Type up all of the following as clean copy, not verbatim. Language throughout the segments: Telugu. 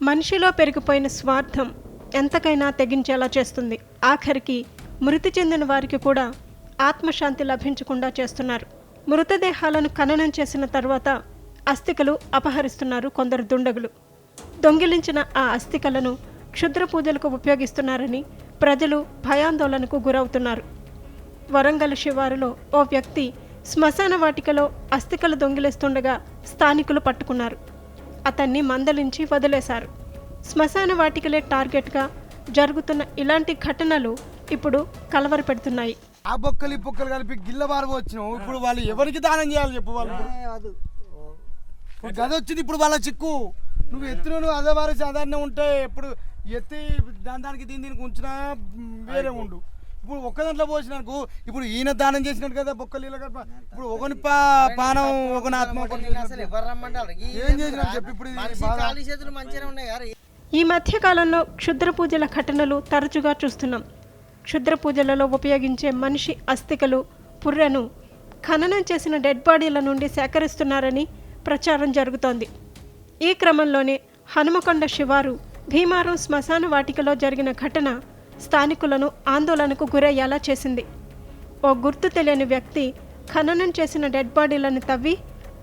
మనిషిలో పెరిగిపోయిన స్వార్థం ఎంతకైనా తెగించేలా చేస్తుంది. ఆఖరికి మృతి చెందిన వారికి కూడా ఆత్మశాంతి లభించకుండా చేస్తున్నారు. మృతదేహాలను ఖననం చేసిన తర్వాత అస్థికలు అపహరిస్తున్నారు కొందరు దుండగులు. దొంగిలించిన ఆ అస్థికలను క్షుద్ర పూజలకు ఉపయోగిస్తున్నారని ప్రజలు భయాందోళనకు గురవుతున్నారు. వరంగల్ శివారులో ఓ వ్యక్తి శ్మశాన వాటికలో అస్థికలు దొంగిలిస్తుండగా స్థానికులు పట్టుకున్నారు. అతన్ని మందలించి వదిలేశారు. శ్మశాన వాటికలే టార్గెట్గా జరుగుతున్న ఇలాంటి ఘటనలు ఇప్పుడు కలవరపెడుతున్నాయి. ఆ బొక్కలు ఈ బొక్కలు కలిపి గిల్లబారు వచ్చినావు. ఇప్పుడు వాళ్ళు ఎవరికి దానం చేయాలి చెప్పు? వాళ్ళు గది వచ్చింది, ఇప్పుడు వాళ్ళ చిక్కు. నువ్వు ఎత్తును అదే వారి సాధారణ ఉంటే ఎప్పుడు ఎత్తి దానికి దీనికి ఉంచినా వేరే ఉండు. ఇప్పుడు ఒక్క దాంట్లో పోసినాకు ఇప్పుడు ఈయన దానం చేసినట్టు కదా బొక్కలు. ఇప్పుడు ఒకని పానం ఒకని ఆత్మ ఏం చేసినా చెప్పి ఇప్పుడు ఈ మధ్య కాలంలో క్షుద్ర పూజల ఘటనలు తరచుగా చూస్తున్నాం. క్షుద్ర పూజలలో ఉపయోగించే మనిషి అస్థికలు, పుర్రెను ఖననం చేసిన డెడ్ బాడీల నుండి సేకరిస్తున్నారని ప్రచారం జరుగుతోంది. ఈ క్రమంలోనే హనుమకొండ శివారు భీమారం శ్మశాన వాటికలో జరిగిన ఘటన స్థానికులను ఆందోళనకు గురయ్యేలా చేసింది. ఓ గుర్తు తెలియని వ్యక్తి ఖననం చేసిన డెడ్ బాడీలను తవ్వి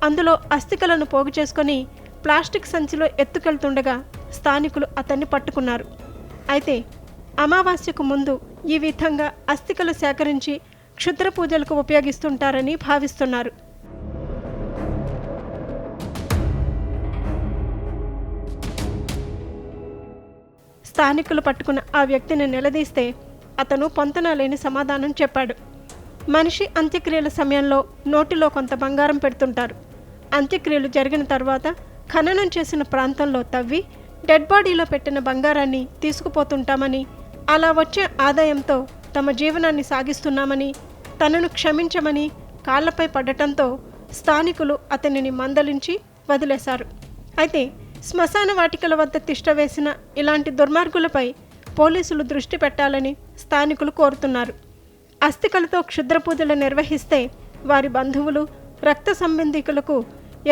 అందులో అస్థికలను పోగు చేసుకొని ప్లాస్టిక్ సంచిలో ఎత్తుకెళ్తుండగా స్థానికులు అతన్ని పట్టుకున్నారు. అయితే అమావాస్యకు ముందు ఈ విధంగా అస్థికలు సేకరించి క్షుద్ర పూజలకు ఉపయోగిస్తుంటారని భావిస్తున్నారు. స్థానికులు పట్టుకున్న ఆ వ్యక్తిని నిలదీస్తే అతను పొంతనలేని సమాధానం చెప్పాడు. మనిషి అంత్యక్రియల సమయంలో నోటిలో కొంత బంగారం పెడుతుంటారు. అంత్యక్రియలు జరిగిన తర్వాత ఖననం చేసిన ప్రాంతంలో తవ్వి డెడ్ బాడీలో పెట్టిన బంగారాన్ని తీసుకుపోతుంటామని, అలా వచ్చే ఆదాయంతో తమ జీవనాన్ని సాగిస్తున్నామని, తనను క్షమించమని కాళ్లపై పడటంతో స్థానికులు అతనిని మందలించి వదిలేశారు. అయితే శ్మశాన వాటికల వద్ద తిష్టవేసిన ఇలాంటి దుర్మార్గులపై పోలీసులు దృష్టి పెట్టాలని స్థానికులు కోరుతున్నారు. అస్థికలతో క్షుద్ర పూజలు నిర్వహిస్తే వారి బంధువులు, రక్త సంబంధికులకు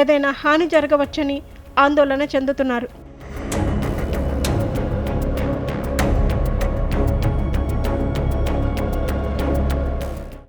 ఏదైనా హాని జరగవచ్చని ఆందోళన చెందుతున్నారు.